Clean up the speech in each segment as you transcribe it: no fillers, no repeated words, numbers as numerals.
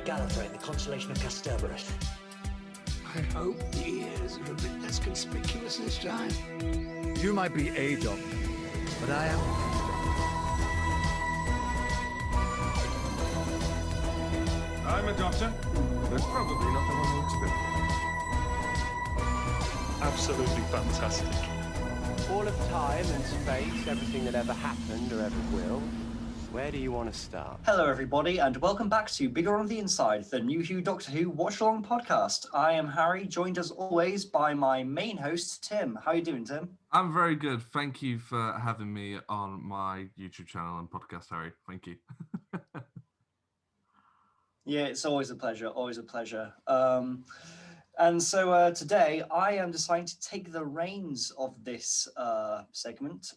Gallifrey in the constellation of Kasterborous. I hope the ears are a bit less conspicuous this time. You might be a doctor, but I am. I'm a doctor, but probably not the one who looks good. Absolutely fantastic. All of time and space, everything that ever happened or ever will. Where do you want to start? Hello, everybody, and welcome back to Bigger on the Inside, the new Who Doctor Who watch-along podcast. I am Harry, joined as always by my main host, Tim. How are you doing, Tim? I'm very good. Thank you for having me on my YouTube channel and podcast, Harry. Thank you. Yeah, it's always a pleasure, always a pleasure. And so today I am deciding to take the reins of this segment,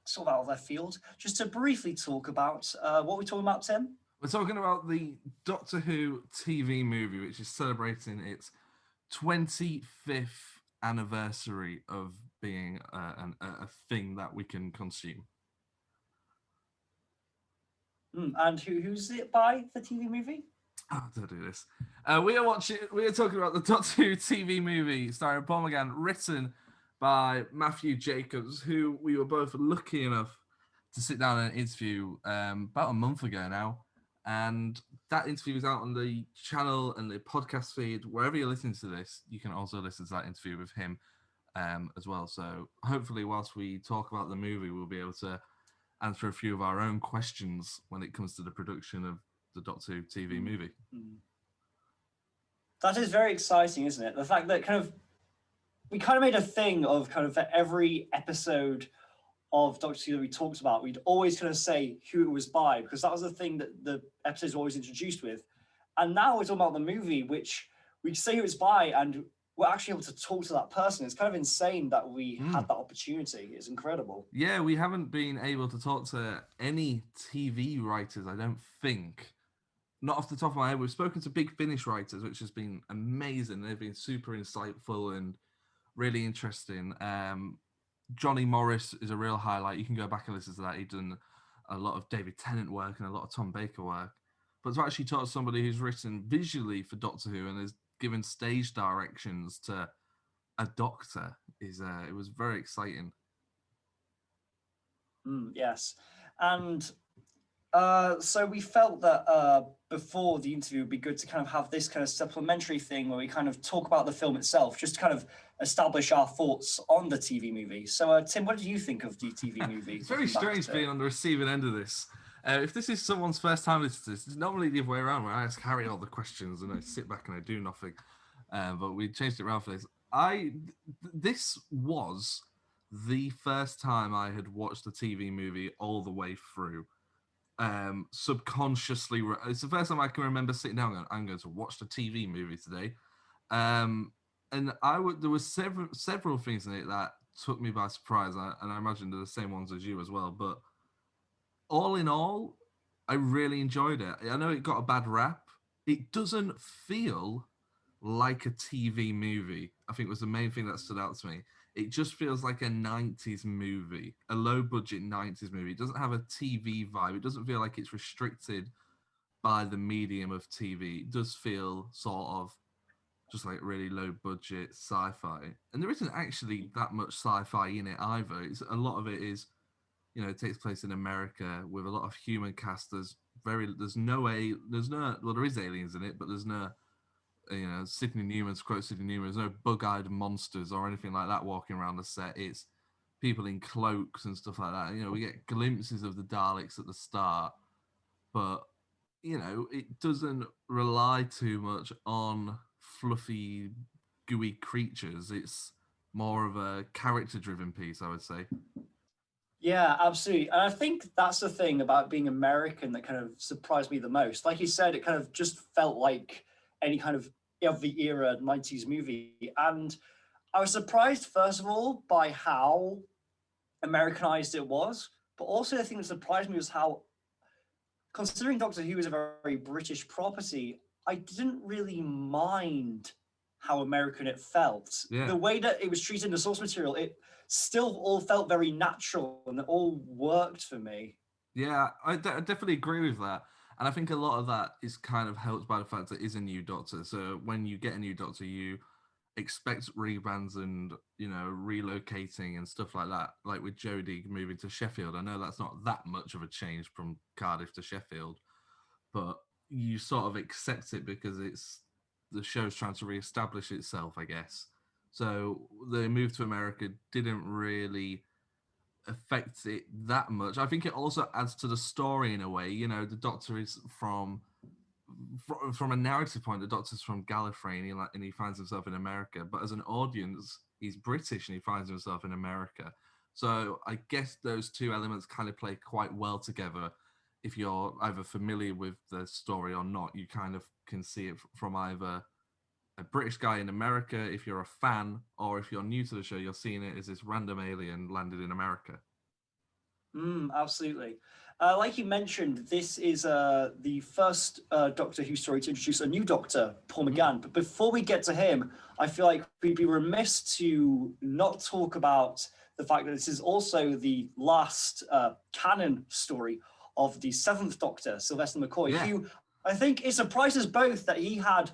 sort of out of left field, just to briefly talk about what we're talking about, Tim. We're talking about the Doctor Who TV movie, which is celebrating its 25th anniversary of being a thing that we can consume. And who's it by, the TV movie? Oh, don't do this. We are talking about the Doctor Who TV movie starring Paul McGann, written by Matthew Jacobs, who we were both lucky enough to sit down and interview about a month ago now. And that interview is out on the channel and the podcast feed. Wherever you're listening to this, you can also listen to that interview with him as well. So hopefully, whilst we talk about the movie, we'll be able to answer a few of our own questions when it comes to the production of the Doctor Who TV movie. That is very exciting, isn't it? The fact that we made a thing of for every episode of Doctor Who that we talked about, we'd always say who it was by, because that was the thing that the episodes were always introduced with. And now we're talking about the movie, which we say who it's by, and we're actually able to talk to that person. It's kind of insane that we had that opportunity. It's incredible. Yeah, we haven't been able to talk to any TV writers, I don't think. Not off the top of my head. We've spoken to Big Finish writers, which has been amazing. They've been super insightful and really interesting. Johnny Morris is a real highlight. You can go back and listen to that. He's done a lot of David Tennant work and a lot of Tom Baker work. But to actually talk to somebody who's written visually for Doctor Who and has given stage directions to a Doctor it was very exciting. Yes. And so we felt that before the interview, it would be good to have this supplementary thing where we talk about the film itself, just to establish our thoughts on the TV movie. So, Tim, what did you think of the TV movie? It's very strange being on the receiving end of this. If this is someone's first time listening to this, it's normally the other way around, where I ask Harry all the questions and I sit back and I do nothing. But we changed it around for this. This was the first time I had watched the TV movie all the way through. Subconsciously, it's the first time I can remember sitting down going, I'm going to watch the TV movie today. And there were several things in it that took me by surprise, and I imagine they're the same ones as you as well. But all in all, I really enjoyed it. I know it got a bad rap. It doesn't feel like a TV movie, I think was the main thing that stood out to me. It just feels like a 90s movie, a low-budget 90s movie. It doesn't have a TV vibe. It doesn't feel like it's restricted by the medium of TV. It does feel sort of just like really low-budget sci-fi. And there isn't actually that much sci-fi in it either. A lot of it is, it takes place in America with a lot of human cast. There is aliens in it, but there's no... Sidney Newman, to quote Sidney Newman, there's no bug-eyed monsters or anything like that walking around the set. It's people in cloaks and stuff like that. We get glimpses of the Daleks at the start, but, it doesn't rely too much on fluffy, gooey creatures. It's more of a character-driven piece, I would say. Yeah, absolutely. And I think that's the thing about being American that surprised me the most. Like you said, it just felt like any of the era 90s movie. And I was surprised, first of all, by how Americanized it was. But also the thing that surprised me was how, considering Doctor Who is a very British property, I didn't really mind how American it felt. Yeah. The way that it was treated in the source material, it still all felt very natural and it all worked for me. Yeah, I definitely agree with that. And I think a lot of that is kind of helped by the fact that it is a new Doctor. So when you get a new Doctor, you expect rebrands and, you know, relocating and stuff like that. Like with Jodie moving to Sheffield, I know that's not that much of a change from Cardiff to Sheffield, but you sort of accept it because it's the show's trying to reestablish itself, I guess. So the move to America didn't really affect it that much. I think it also adds to the story in a way. You know, the Doctor is from a narrative point, the Doctor's from Gallifrey and he finds himself in America. But as an audience, he's British and he finds himself in America. So I guess those two elements kind of play quite well together. If you're either familiar with the story or not, you kind of can see it from either a British guy in America, if you're a fan, or if you're new to the show, you're seeing it as this random alien landed in America. Absolutely. Like you mentioned, this is the first Doctor Who story to introduce a new Doctor, Paul McGann. But before we get to him, I feel like we'd be remiss to not talk about the fact that this is also the last canon story of the seventh Doctor, Sylvester McCoy, who I think it surprises both that he had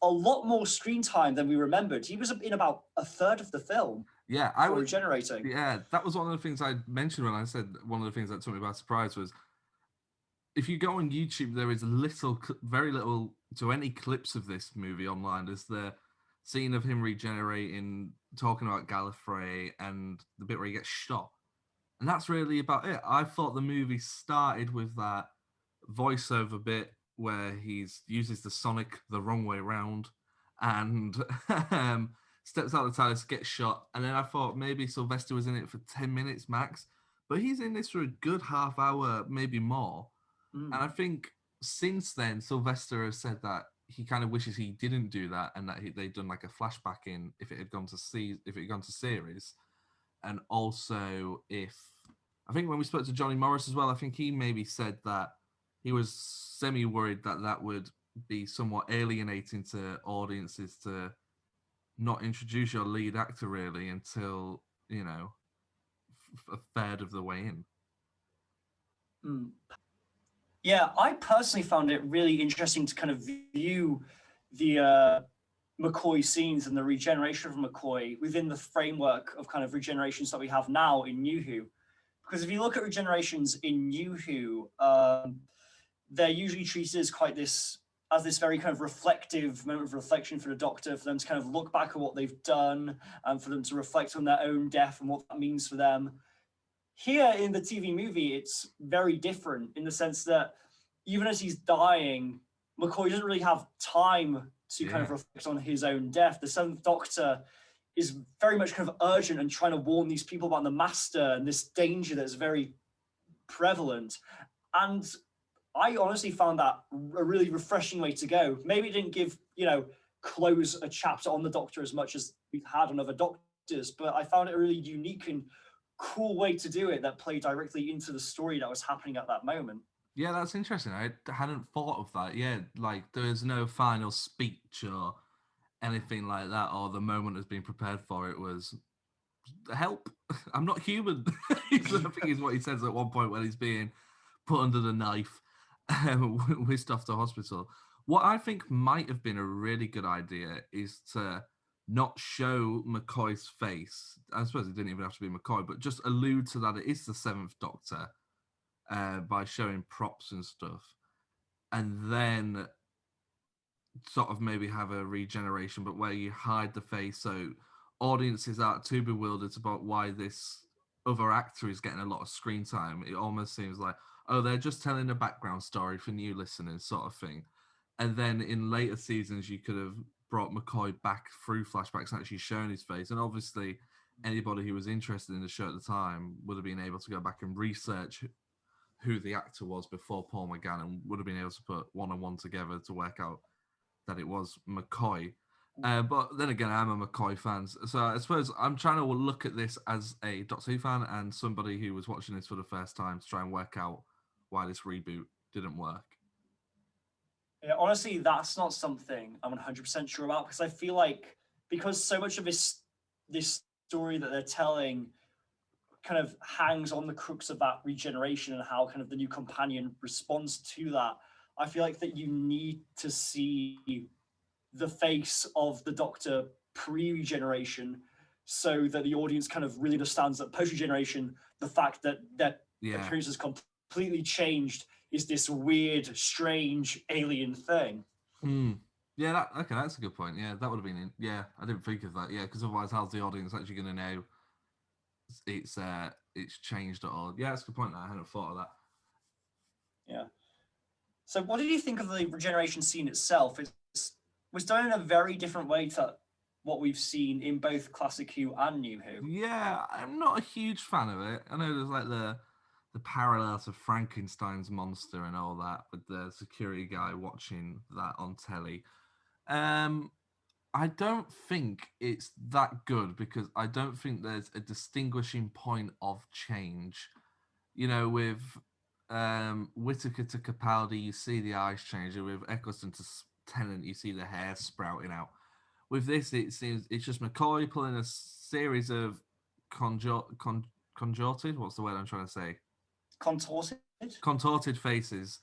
a lot more screen time than we remembered. He was in about a third of the film. Yeah, I was regenerating. Yeah, that was one of the things I mentioned when I said one of the things that took me by surprise was if you go on YouTube, there is very little to any clips of this movie online. There's the scene of him regenerating, talking about Gallifrey, and the bit where he gets shot. And that's really about it. I thought the movie started with that voiceover bit where he uses the Sonic the wrong way round and steps out of the TARDIS, gets shot. And then I thought maybe Sylvester was in it for 10 minutes max, but he's in this for a good half hour, maybe more. And I think since then, Sylvester has said that he kind of wishes he didn't do that and that they'd done like a flashback in if it had gone to series. And also I think when we spoke to Johnny Morris as well, I think he maybe said that he was semi-worried that that would be somewhat alienating to audiences to not introduce your lead actor really until, you know, a third of the way in. Yeah, I personally found it really interesting to kind of view the McCoy scenes and the regeneration of McCoy within the framework of kind of regenerations that we have now in New Who. Because if you look at regenerations in New Who, they're usually treated as this very kind of reflective moment of reflection for the Doctor, for them to kind of look back at what they've done and for them to reflect on their own death and what that means for them. Here in the TV movie, it's very different in the sense that even as he's dying, McCoy doesn't really have time to kind of reflect on his own death. The Seventh Doctor is very much kind of urgent and trying to warn these people about the Master and this danger that's very prevalent. And I honestly found that a really refreshing way to go. Maybe it didn't give, close a chapter on the Doctor as much as we've had on other Doctors, but I found it a really unique and cool way to do it that played directly into the story that was happening at that moment. Yeah, that's interesting. I hadn't thought of that. Yeah, like there's no final speech or anything like that, or the moment has been prepared for. It was help. I'm not human. I think is what he says at one point when he's being put under the knife, whisked off to hospital. What I think might have been a really good idea is to not show McCoy's face. I suppose it didn't even have to be McCoy, but just allude to that it is the Seventh Doctor by showing props and stuff. And then sort of maybe have a regeneration, but where you hide the face so audiences aren't too bewildered about why this other actor is getting a lot of screen time. It almost seems like, oh, they're just telling a background story for new listeners sort of thing. And then in later seasons, you could have brought McCoy back through flashbacks and actually shown his face. And obviously, anybody who was interested in the show at the time would have been able to go back and research who the actor was before Paul McGann and would have been able to put one and one together to work out that it was McCoy. But then again, I'm a McCoy fan. So I suppose I'm trying to look at this as a Doctor Who fan and somebody who was watching this for the first time to try and work out why this reboot didn't work. Yeah, honestly, that's not something I'm 100% sure about because I feel like because so much of this story that they're telling kind of hangs on the crux of that regeneration and how kind of the new companion responds to that. I feel like that you need to see the face of the Doctor pre-regeneration so that the audience kind of really understands that post-regeneration, the fact that Yeah. appearance has completely changed is this weird, strange alien thing. Yeah, okay, that's a good point. Yeah, that would have been yeah, I didn't think of that. Yeah, because otherwise, how's the audience actually going to know it's changed at all? Yeah, that's a good point. I hadn't thought of that. Yeah. So, what did you think of the regeneration scene itself? It was done in a very different way to what we've seen in both Classic Who and New Who. Yeah, I'm not a huge fan of it. I know there's like the parallels of Frankenstein's monster and all that, with the security guy watching that on telly. I don't think it's that good because I don't think there's a distinguishing point of change. You know, with Whittaker to Capaldi, you see the eyes change. And with Eccleston to Tennant, you see the hair sprouting out. With this, it seems it's just McCoy pulling a series of contorted. What's the word I'm trying to say? Contorted? Contorted faces,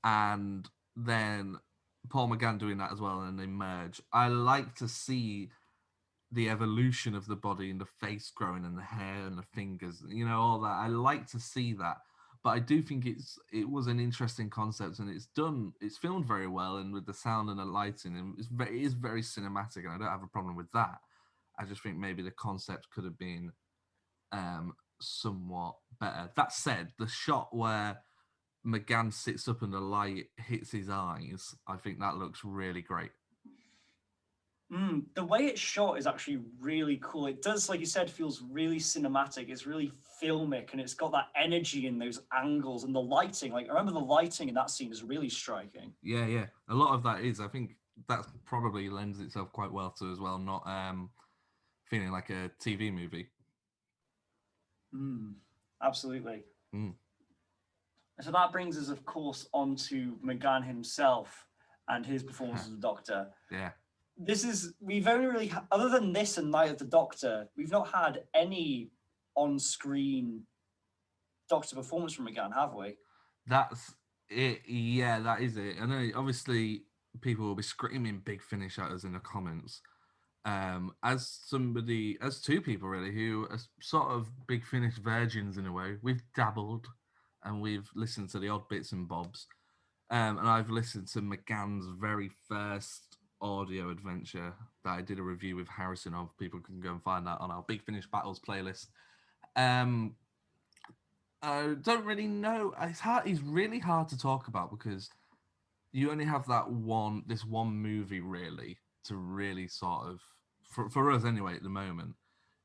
and then Paul McGann doing that as well, and they merge. I like to see the evolution of the body and the face growing and the hair and the fingers, you know, all that. I like to see that, but I do think it was an interesting concept, and it's filmed very well, and with the sound and the lighting, and it is very cinematic, and I don't have a problem with that. I just think maybe the concept could have been somewhat better. That said, the shot where McGann sits up and the light hits his eyes, I think that looks really great. The way it's shot is actually really cool. It does, like you said, feels really cinematic. It's really filmic, and it's got that energy in those angles and the lighting. Like, I remember the lighting in that scene is really striking. Yeah. A lot of that is. I think that probably lends itself quite well to as well, not feeling like a TV movie. Absolutely. So that brings us, of course, on to McGann himself and his performance as the Doctor. Yeah. We've only really, other than this and Night of the Doctor, we've not had any on-screen Doctor performance from McGann, have we? That's it. Yeah, that is it. I know, obviously, people will be screaming Big Finish at us in the comments. As two people really who are sort of Big Finish virgins in a way, we've dabbled and we've listened to the odd bits and bobs. And I've listened to McGann's very first audio adventure that I did a review with Harrison of. People can go and find that on our Big Finish Battles playlist. I don't really know. It's really hard to talk about because you only have this one movie really to really sort of, for us anyway at the moment.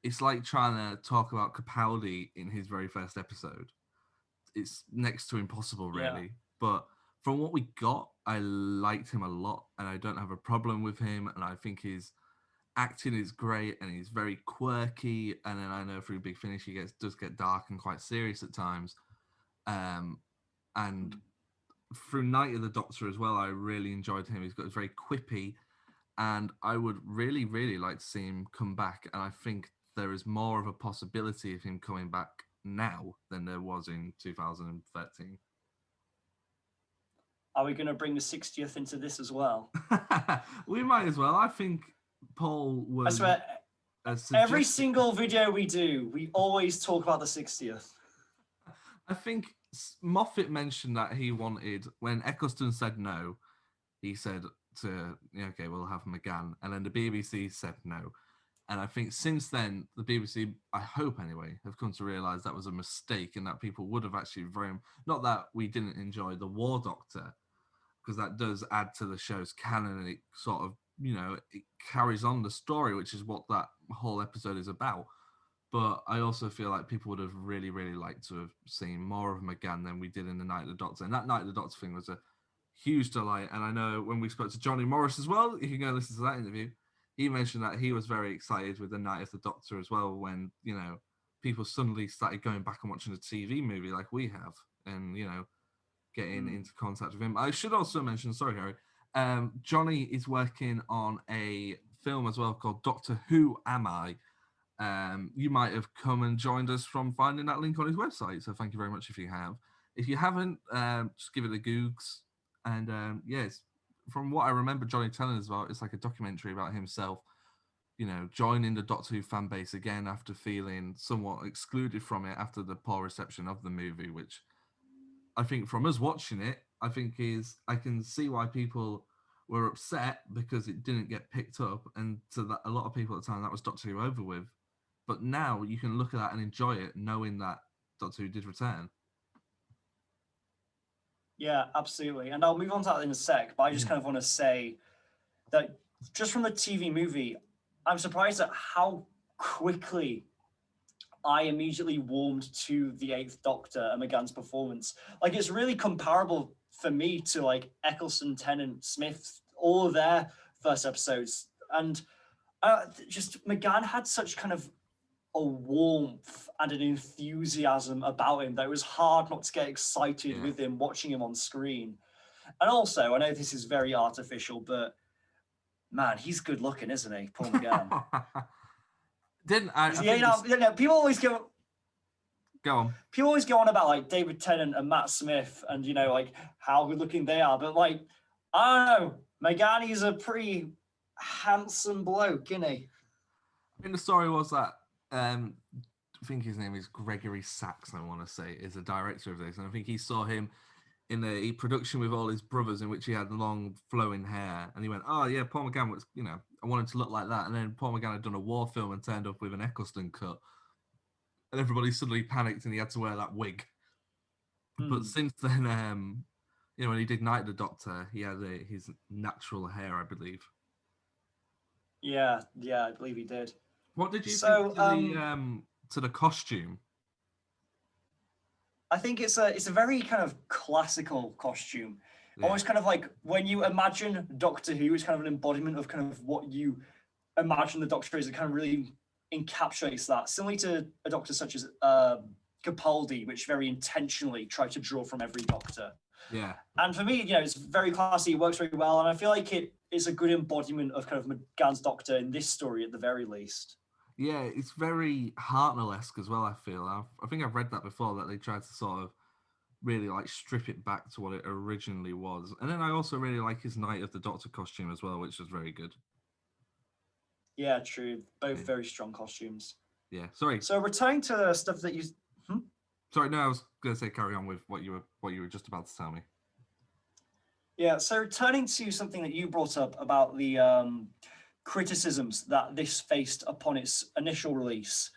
It's like trying to talk about Capaldi in his very first episode. It's next to impossible, really. Yeah. But from what we got, I liked him a lot, and I don't have a problem with him. And I think his acting is great, and he's very quirky. And then I know through Big Finish, he does get dark and quite serious at times. And through Night of the Doctor as well, I really enjoyed him. He's very quippy, and I would really, really like to see him come back. And I think there is more of a possibility of him coming back now than there was in 2013. Are we going to bring the 60th into this as well? We might as well. I think Paul was... I swear, every single video we do, we always talk about the 60th. I think Moffat mentioned that he wanted, when Eccleston said no, he said okay, we'll have McGann. And then the BBC said no. And I think since then, the BBC, I hope anyway, have come to realise that was a mistake and that people would have actually not that we didn't enjoy The War Doctor, because that does add to the show's canon and it sort of, it carries on the story, which is what that whole episode is about. But I also feel like people would have really, really liked to have seen more of McGann than we did in the Night of the Doctor. And that Night of the Doctor thing was a huge delight. And I know when we spoke to Johnny Morris as well, you can go and listen to that interview, he mentioned that he was very excited with the Night of the Doctor as well when, people suddenly started going back and watching a TV movie like we have and, getting into contact with him. I should also mention, sorry, Harry, Johnny is working on a film as well called Doctor Who Am I? You might have come and joined us from finding that link on his website, so thank you very much if you have. If you haven't, just give it a Googs. And yes, from what I remember, Johnny telling us about, it's like a documentary about himself, joining the Doctor Who fan base again after feeling somewhat excluded from it after the poor reception of the movie, which I think from us watching it, I can see why people were upset because it didn't get picked up, and to that, a lot of people at the time, that was Doctor Who over with. But now you can look at that and enjoy it, knowing that Doctor Who did return. Yeah, absolutely. And I'll move on to that in a sec, but I just kind of want to say that just from the TV movie, I'm surprised at how quickly I immediately warmed to the Eighth Doctor and McGann's performance. Like, it's really comparable for me to like Eccleston, Tennant, Smith, all of their first episodes. And just McGann had such kind of a warmth and an enthusiasm about him that it was hard not to get excited with him watching him on screen. And also, I know this is very artificial, but man, he's good looking, isn't he, Paul McGann? People always go on. People always go on about like David Tennant and Matt Smith and like how good looking they are, but like I don't know, McGann is a pretty handsome bloke, isn't he? I think the story was that I think his name is Gregory Sachs, I want to say, is the director of this. And I think he saw him in a production with all his brothers in which he had long flowing hair. And he went, oh yeah, Paul McGann was, I wanted to look like that. And then Paul McGann had done a war film and turned up with an Eccleston cut. And everybody suddenly panicked and he had to wear that wig. But since then, when he did Night of the Doctor, he had his natural hair, I believe. Yeah, I believe he did. What did you think to the costume? I think it's a very kind of classical costume. Almost kind of like when you imagine Doctor Who, it's kind of an embodiment of kind of what you imagine the Doctor is. It kind of really encapsulates that. Similarly to a Doctor such as Capaldi, which very intentionally tried to draw from every Doctor. Yeah. And for me, it's very classy, it works very well, and I feel like it is a good embodiment of kind of McGann's Doctor in this story at the very least. Yeah, it's very Hartnell-esque as well, I feel. I think I've read that before, that they tried to sort of really like strip it back to what it originally was. And then I also really like his Night of the Doctor costume as well, which was very good. Yeah, true. Both very strong costumes. Yeah, sorry. So returning to stuff that you... Sorry, no, I was going to say carry on with what you were just about to tell me. Yeah, so returning to something that you brought up about the criticisms that this faced upon its initial release.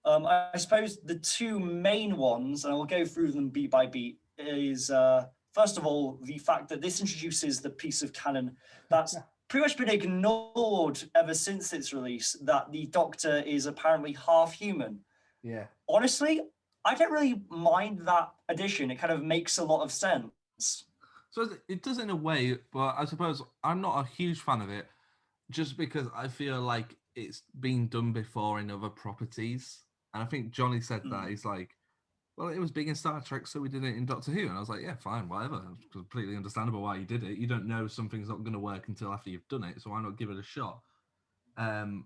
I suppose the two main ones, and I'll go through them beat by beat, is first of all, the fact that this introduces the piece of canon that's pretty much been ignored ever since its release, that the Doctor is apparently half human. Yeah. Honestly, I don't really mind that addition. It kind of makes a lot of sense. So it does in a way, but I suppose I'm not a huge fan of it, just because I feel like it's been done before in other properties. And I think Johnny said that. He's like, well, it was big in Star Trek, so we did it in Doctor Who. And I was like, yeah, fine, whatever. It's completely understandable why you did it. You don't know something's not going to work until after you've done it, so why not give it a shot? And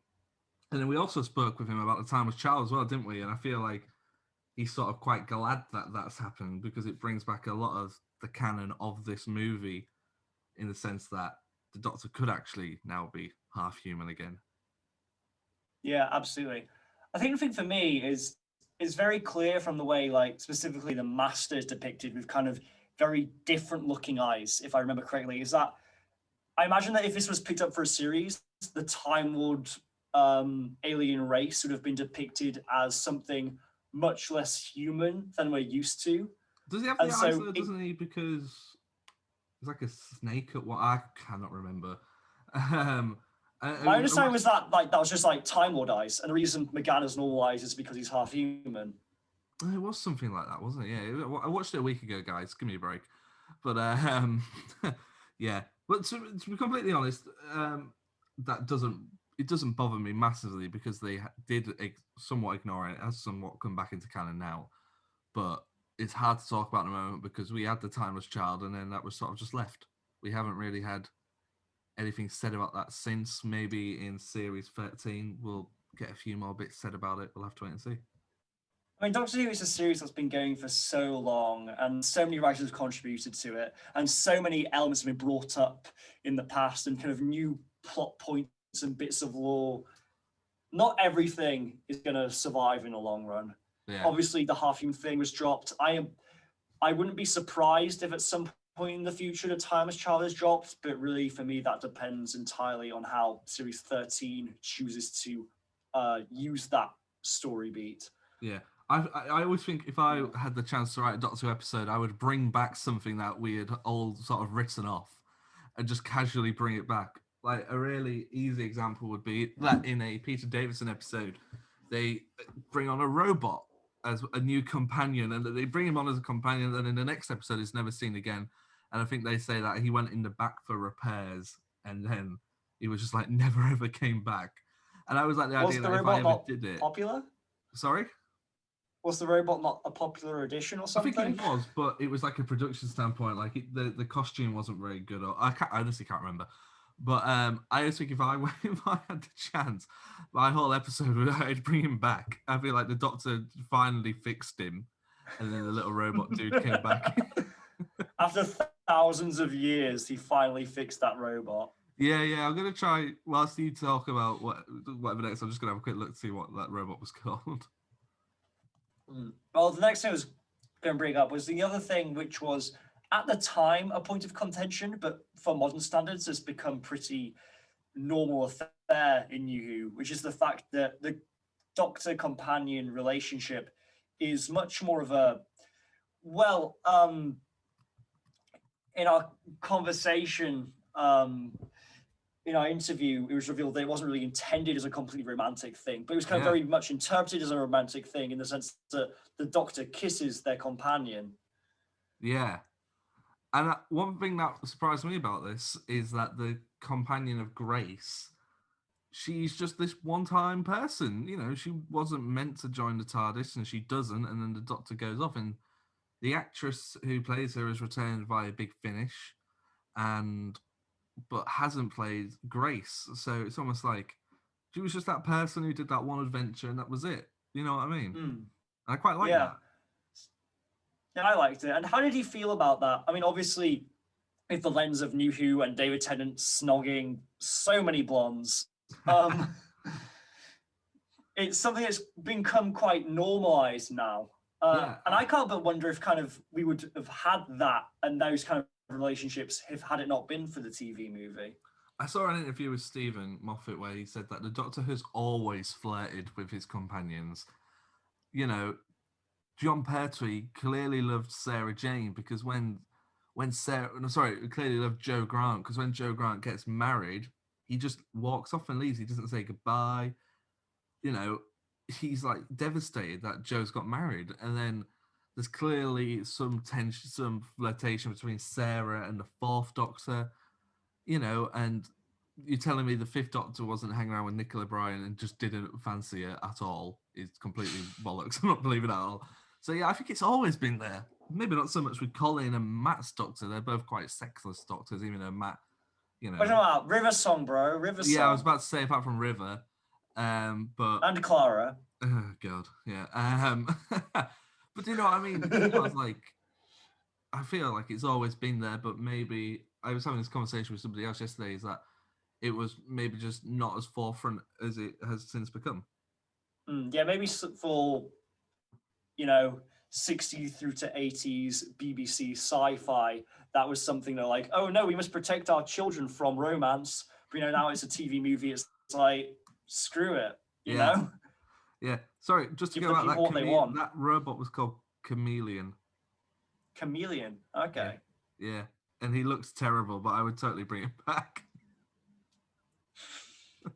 then we also spoke with him about the Timeless Child as well, didn't we? And I feel like he's sort of quite glad that that's happened, because it brings back a lot of the canon of this movie, in the sense that the Doctor could actually now be half human again. Yeah, absolutely. I think the thing for me is it's very clear from the way, like, specifically the Master is depicted with kind of very different looking eyes, if I remember correctly, is that I imagine that if this was picked up for a series, the Time Lord alien race would have been depicted as something much less human than we're used to. Does he have the eyes, though, doesn't he? Because it's like a snake at what I cannot remember. My understanding was that that was just like Time Lord eyes, and the reason McGann has normal eyes is because he's half human. It was something like that, wasn't it? Yeah, I watched it a week ago, guys. Give me a break. But yeah. But to be completely honest, that doesn't bother me massively, because they did somewhat ignore it. It has somewhat come back into canon now, but it's hard to talk about in the moment because we had the Timeless Child, and then that was sort of just left. We haven't really had anything said about that since. Maybe in series 13 we'll get a few more bits said about it. We'll have to wait and see. I mean, Doctor Who is a series that's been going for so long, and so many writers have contributed to it, and so many elements have been brought up in the past, and kind of new plot points and bits of lore. Not everything is going to survive in the long run. Yeah. Obviously, the half-human thing was dropped. I wouldn't be surprised if at some point in the future the Timeless Child is dropped, but really for me that depends entirely on how Series 13 chooses to use that story beat. Yeah. I always think if I had the chance to write a Doctor Who episode, I would bring back something that we had all sort of written off and just casually bring it back. Like a really easy example would be that in a Peter Davison episode, they bring on a robot as a new companion, and they bring him on as a companion, and in the next episode he's never seen again. And I think they say that he went in the back for repairs, and then he was just like never ever came back. And I was like, the idea that if I ever did it, popular? Sorry. Was the robot not a popular addition or something? I think it was, but it was like a production standpoint. Like the costume wasn't very good. Or I honestly can't remember. But I just think if I had the chance, my whole episode I'd bring him back. I feel like the Doctor finally fixed him, and then the little robot dude came back. After thousands of years, he finally fixed that robot. Yeah. I'm gonna try whilst you talk about whatever next. I'm just gonna have a quick look to see what that robot was called. Well, the next thing I was going to bring up was the other thing, which was at the time a point of contention, but for modern standards has become pretty normal affair in New Who, which is the fact that the Doctor-companion relationship is much more of a, well, in our conversation, in our interview, it was revealed that it wasn't really intended as a completely romantic thing, but it was kind of very much interpreted as a romantic thing in the sense that the Doctor kisses their companion. Yeah. And one thing that surprised me about this is that the companion of Grace, she's just this one-time person. You know, she wasn't meant to join the TARDIS, and she doesn't, and then the Doctor goes off, and the actress who plays her is returned via Big Finish, but hasn't played Grace. So it's almost like she was just that person who did that one adventure and that was it. You know what I mean? And I quite like that. Yeah, I liked it. And how did you feel about that? I mean, obviously, with the lens of New Who and David Tennant snogging so many blondes, it's something that's become quite normalized now. And I can't but wonder if kind of we would have had that and those kind of relationships if had it not been for the TV movie. I saw an interview with Stephen Moffat where he said that the Doctor has always flirted with his companions. You know, John Pertwee clearly loved Sarah Jane because clearly loved Joe Grant, because when Joe Grant gets married, he just walks off and leaves. He doesn't say goodbye. You know, he's like devastated that Joe's got married, and then there's clearly some tension, some flirtation between Sarah and the fourth Doctor, you know, and you're telling me the fifth Doctor wasn't hanging around with Nicola Bryan and just didn't fancy her at all. It's completely bollocks. I'm not believing it at all. So yeah, I think it's always been there. Maybe not so much with Colin and Matt's Doctor. They're both quite sexless Doctors, even though Matt, you know. What about River Song, bro? River Song. Yeah, I was about to say apart from River, but and Clara. Oh God, yeah. But do you know what I mean? I feel like it's always been there, but maybe I was having this conversation with somebody else yesterday. Is that it was maybe just not as forefront as it has since become. Yeah, maybe for 60 through to 80s BBC sci-fi, that was something they're like, oh no, we must protect our children from romance. But now it's a TV movie. It's like screw it, you know. Yeah, sorry, just to go back, that robot was called Chameleon. Chameleon, okay. Yeah, and he looks terrible, but I would totally bring him back.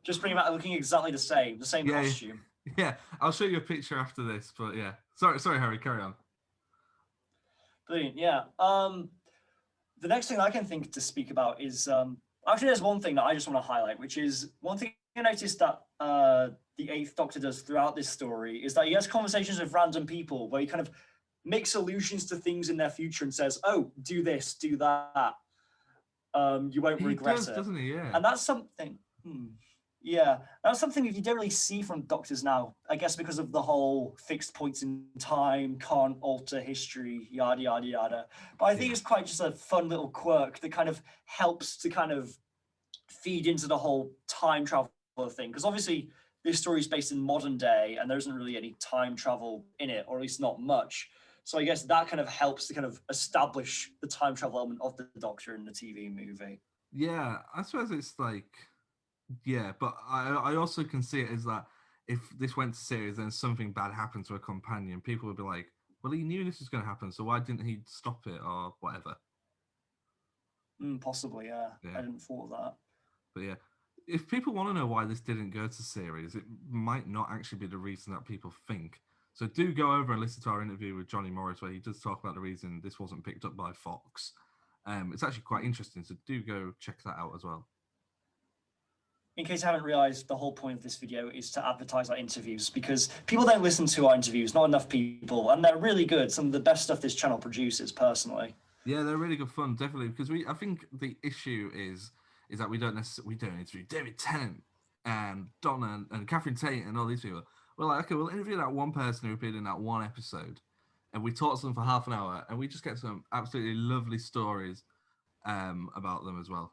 Just bring him back looking exactly the same costume. Yeah, I'll show you a picture after this, but yeah. Sorry, Harry, carry on. Brilliant, yeah. The next thing I can think to speak about is, actually there's one thing that I just want to highlight, which is one thing I noticed that the Eighth Doctor does throughout this story is that he has conversations with random people where he kind of makes allusions to things in their future and says, oh, do this, do that. You won't regret it. Doesn't he? Yeah. And that's something, Yeah, that's something you don't really see from doctors now. I guess because of the whole fixed points in time, can't alter history, yada yada yada. But I think it's quite just a fun little quirk that kind of helps to kind of feed into the whole time travel thing. Because obviously this story is based in modern day, and there isn't really any time travel in it, or at least not much. So I guess that kind of helps to kind of establish the time travel element of the Doctor in the TV movie. Yeah, I suppose it's like, yeah, but I also can see it as that if this went to series and something bad happened to a companion, people would be like, well, he knew this was going to happen, so why didn't he stop it or whatever? Possibly, yeah. I didn't thought of that. But yeah, if people want to know why this didn't go to series, it might not actually be the reason that people think. So do go over and listen to our interview with Johnny Morris, where he does talk about the reason this wasn't picked up by Fox. It's actually quite interesting, so do go check that out as well. In case you haven't realized, the whole point of this video is to advertise our interviews, because people don't listen to our interviews, not enough people, and they're really good. Some of the best stuff this channel produces, personally. Yeah, they're really good fun, definitely, because I think the issue is that we don't interview David Tennant and Donna and Catherine Tate and all these people. We're like, okay, we'll interview that one person who appeared in that one episode, and we talk to them for half an hour, and we just get some absolutely lovely stories about them as well.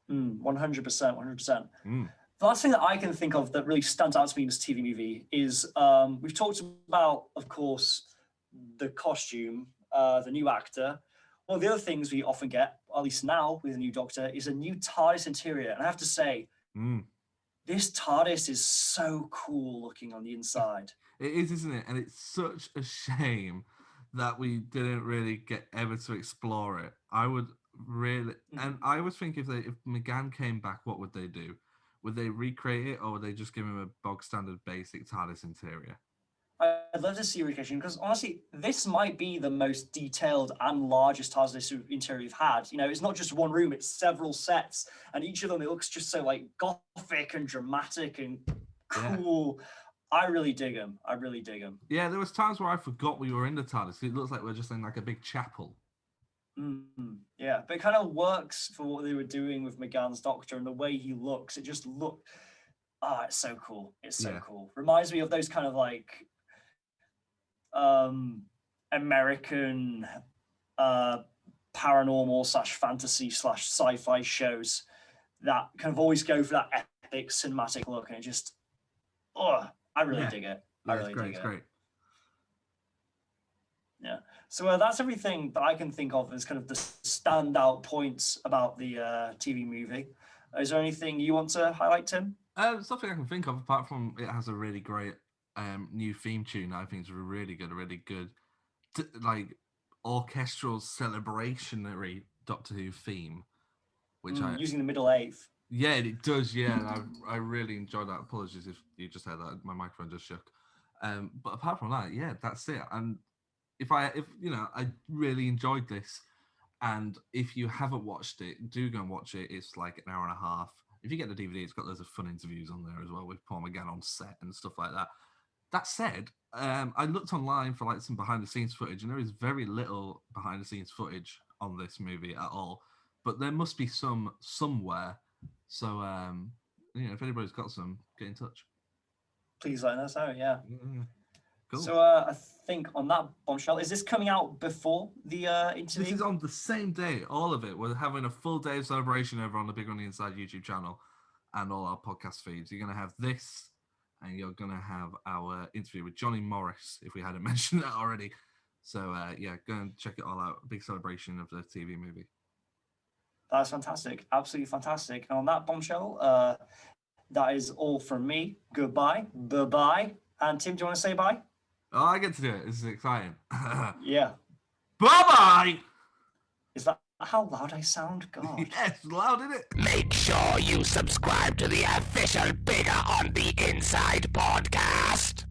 100%, 100%. The last thing that I can think of that really stands out to me in this TV movie is we've talked about, of course, the costume, the new actor. One of the other things we often get, at least now with a new Doctor, is a new TARDIS interior. And I have to say, this TARDIS is so cool looking on the inside. It is, isn't it? And it's such a shame that we didn't really get ever to explore it. I would really, and I was thinking if McGann came back, what would they do? Would they recreate it, or would they just give him a bog standard basic TARDIS interior? I'd love to see a recreation, because honestly, this might be the most detailed and largest TARDIS interior we've had. You know, it's not just one room, it's several sets, and each of them, it looks just so like gothic and dramatic and cool. I really dig them. I really dig them. Yeah, there was times where I forgot we were in the TARDIS. It looks like we're just in like a big chapel. Yeah, but it kind of works for what they were doing with McGann's Doctor and the way he looks. It just looked, it's so cool. It's so cool. Reminds me of those kind of like American paranormal / fantasy / sci-fi shows that kind of always go for that epic cinematic look, and it just, I really dig it. Yeah, I really dig it. It's great. Yeah. So that's everything that I can think of as kind of the standout points about the TV movie. Is there anything you want to highlight, Tim? Something I can think of, apart from it has a really great new theme tune. I think it's really good, like orchestral celebrationary Doctor Who theme, which using the middle eighth. Yeah, it does. Yeah, and I really enjoyed that. Apologies if you just heard that. My microphone just shook. But apart from that, yeah, that's it. And if I really enjoyed this, and if you haven't watched it, do go and watch it. It's like an hour and a half. If you get the DVD, it's got loads of fun interviews on there as well with Paul McGann on set and stuff like that. That said, I looked online for like some behind the scenes footage, and there is very little behind the scenes footage on this movie at all. But there must be some somewhere. So if anybody's got some, get in touch. Please let us know. Yeah. Cool. So I think on that bombshell, is this coming out before the interview? This is on the same day, all of it. We're having a full day of celebration over on the Big on the Inside YouTube channel and all our podcast feeds. You're going to have this, and you're going to have our interview with Johnny Morris, if we hadn't mentioned that already. So, go and check it all out. Big celebration of the TV movie. That's fantastic. Absolutely fantastic. And on that bombshell, that is all from me. Goodbye. Bye-bye. And Tim, do you want to say bye? Oh, I get to do it. This is exciting. Yeah. Bye-bye! Is that how loud I sound? God. Yes, loud, isn't it? Make sure you subscribe to the official Bigger on the Inside podcast.